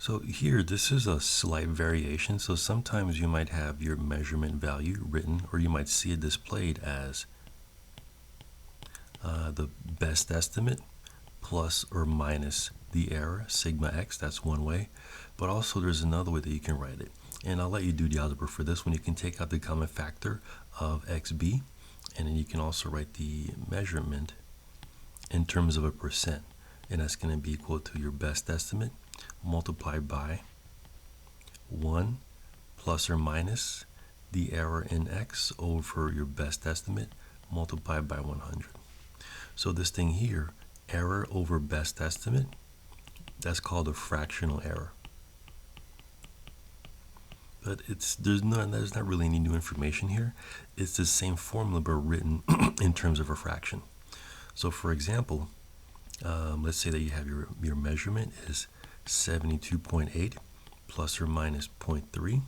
So here, this is a slight variation. So sometimes you might have your measurement value written, or you might see it displayed as the best estimate plus or minus the error, sigma x. That's one way. But also there's another way that you can write it. And I'll let you do the algebra for this one. You can take out the common factor of xb, and then you can also write the measurement in terms of a percent. And that's going to be equal to your best estimate multiplied by 1 plus or minus the error in x over your best estimate multiplied by 100. So this thing here, error over best estimate, that's called a fractional error. But there's not really any new information here. It's the same formula but written in terms of a fraction. So for example, let's say that you have your measurement is 72.8 plus or minus 0.3.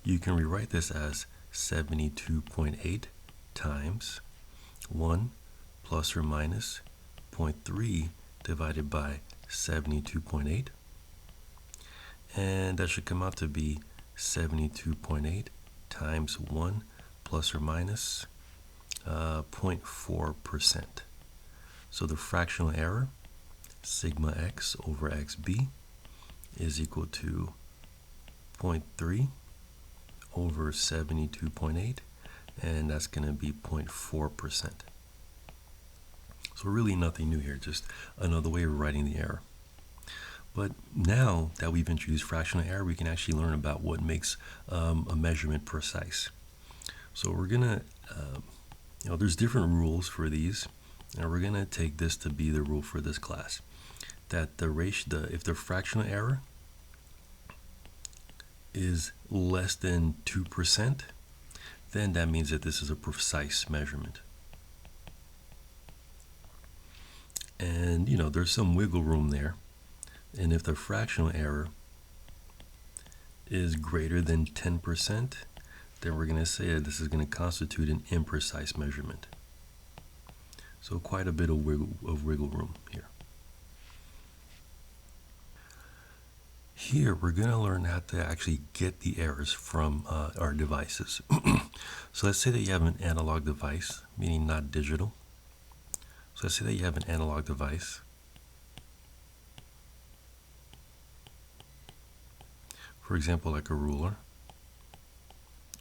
You can rewrite this as 72.8 times 1 plus or minus 0.3 divided by 72.8. And that should come out to be 72.8 times 1 plus or minus 0.4%. So the fractional error, sigma x over xb, is equal to 0.3 over 72.8, and that's going to be 0.4%. So really nothing new here, just another way of writing the error. But now that we've introduced fractional error, we can actually learn about what makes a measurement precise. So we're going to, there's different rules for these, and we're going to take this to be the rule for this class. That if the fractional error is less than 2%, then that means that this is a precise measurement. And there's some wiggle room there. And if the fractional error is greater than 10%, then we're going to say that this is going to constitute an imprecise measurement. So quite a bit of wiggle room here. Here, we're going to learn how to actually get the errors from our devices. So let's say that you have an analog device, meaning not digital. So let's say that you have an analog device. For example, like a ruler.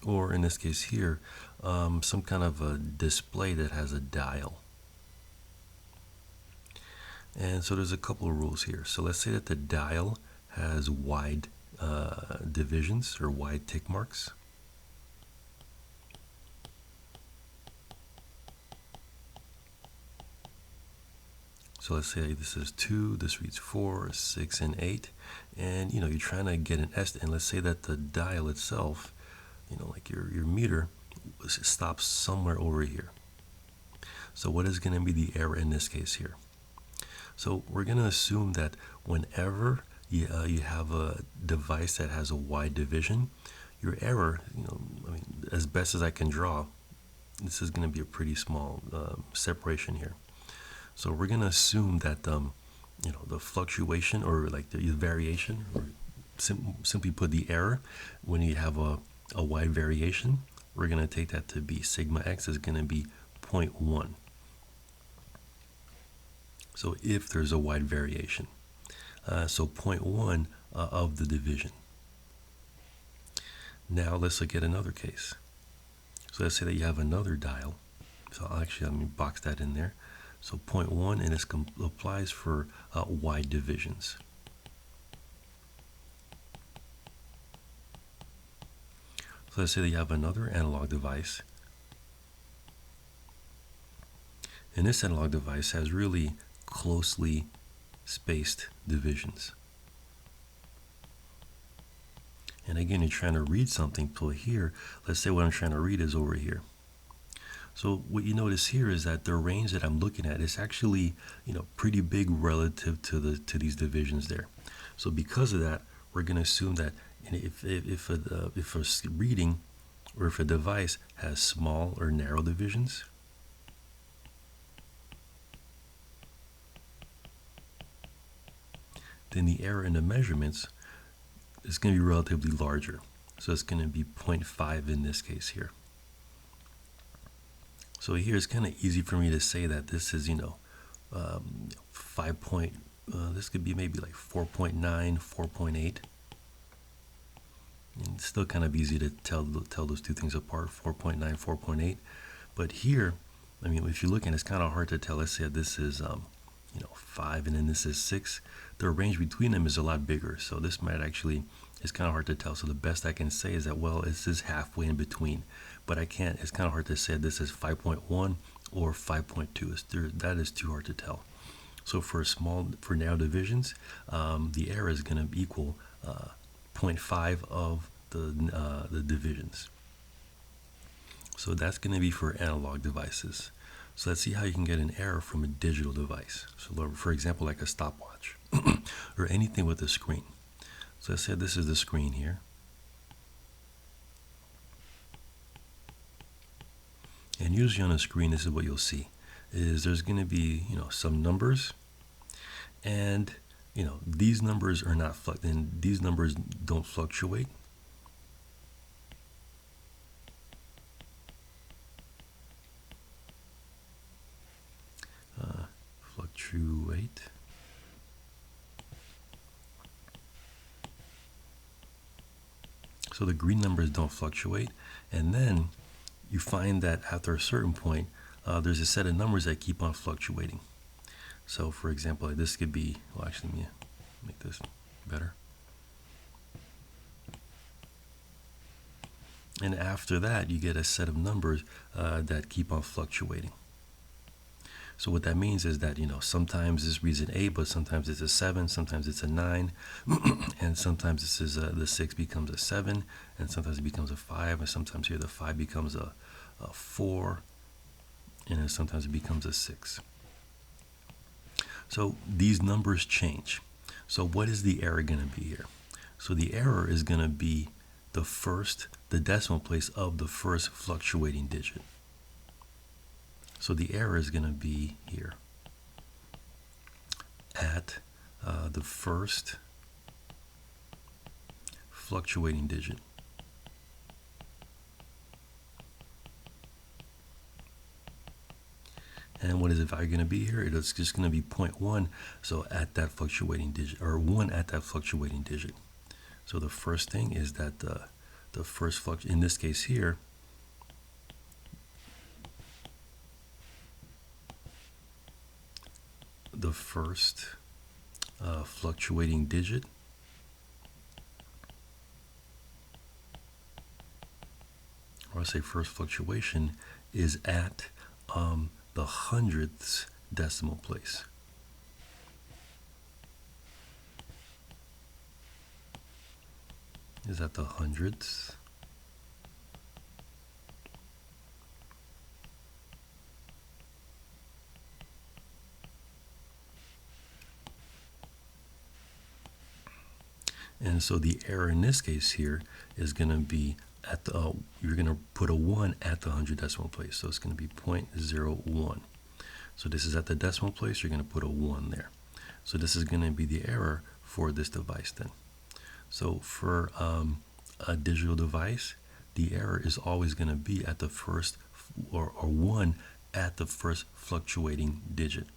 Or in this case here, some kind of a display that has a dial. And so there's a couple of rules here. So let's say that the dial has wide divisions or wide tick marks. So let's say this is 2, this reads 4, 6, and 8. And you're trying to get an estimate. And let's say that the dial itself, like your meter, stops somewhere over here. So what is going to be the error in this case here? So we're going to assume that whenever you have a device that has a wide division, your error, as best as I can draw, this is going to be a pretty small separation here. So we're going to assume that the fluctuation or like the variation, or simply put the error, when you have a wide variation, we're going to take that to be sigma x is going to be 0.1. So if there's a wide variation, so 0.1 of the division. Now let's look at another case. So let's say that you have another dial. So let me box that in there. So 0.1, and this applies for wide divisions. So let's say that you have another analog device. And this analog device has really closely spaced divisions. And again, you're trying to read something. So here, let's say what I'm trying to read is over here. So what you notice here is that the range that I'm looking at is actually, pretty big relative to these divisions there. So because of that, we're going to assume that if a reading or if a device has small or narrow divisions, then the error in the measurements it's going to be relatively larger. So it's going to be 0.5 in this case here. So here it's kind of easy for me to say that this is, 5 point, this could be maybe like 4.9, 4.8. And it's still kind of easy to tell those two things apart, 4.9, 4.8. But here, I mean, if you look at it, it's kind of hard to tell. Let's say this is, 5 and then this is 6. The range between them is a lot bigger. So this might actually, it's kind of hard to tell. So the best I can say is that, well, this is halfway in between. But I can't, it's kind of hard to say this is 5.1 or 5.2. That is too hard to tell. So for narrow divisions, the error is going to equal 0.5 of the divisions. So that's going to be for analog devices. So let's see how you can get an error from a digital device. So for example, like a stopwatch or anything with a screen. So let's say this is the screen here. And usually on a screen, this is what you'll see, is there's going to be, some numbers, and, these numbers are not, and these numbers don't fluctuate. Fluctuate. So the green numbers don't fluctuate, and then you find that after a certain point, there's a set of numbers that keep on fluctuating. So for example, this could be, well, actually, let me make this better. And after that, you get a set of numbers that keep on fluctuating. So what that means is that, sometimes this reads an 8, but sometimes it's a 7, sometimes it's a 9, and sometimes this is the 6 becomes a 7, and sometimes it becomes a 5, and sometimes here the 5 becomes a 4, and then sometimes it becomes a 6. So these numbers change. So what is the error going to be here? So the error is going to be the decimal place of the first fluctuating digit. So the error is going to be here at the first fluctuating digit. And what is the value going to be here? It's just going to be 0.1. So at that fluctuating digit, or 1 at that fluctuating digit. So the first thing is that the first in this case here, the first fluctuating digit or I'll say first fluctuation is at the hundredths decimal place. Is at the hundredths. And so the error in this case here is going to be at the, you're going to put a 1 at the 100 decimal place. So it's going to be 0.01. So this is at the decimal place, you're going to put a 1 there. So this is going to be the error for this device then. So for a digital device, the error is always going to be at the first, or 1 at the first fluctuating digit.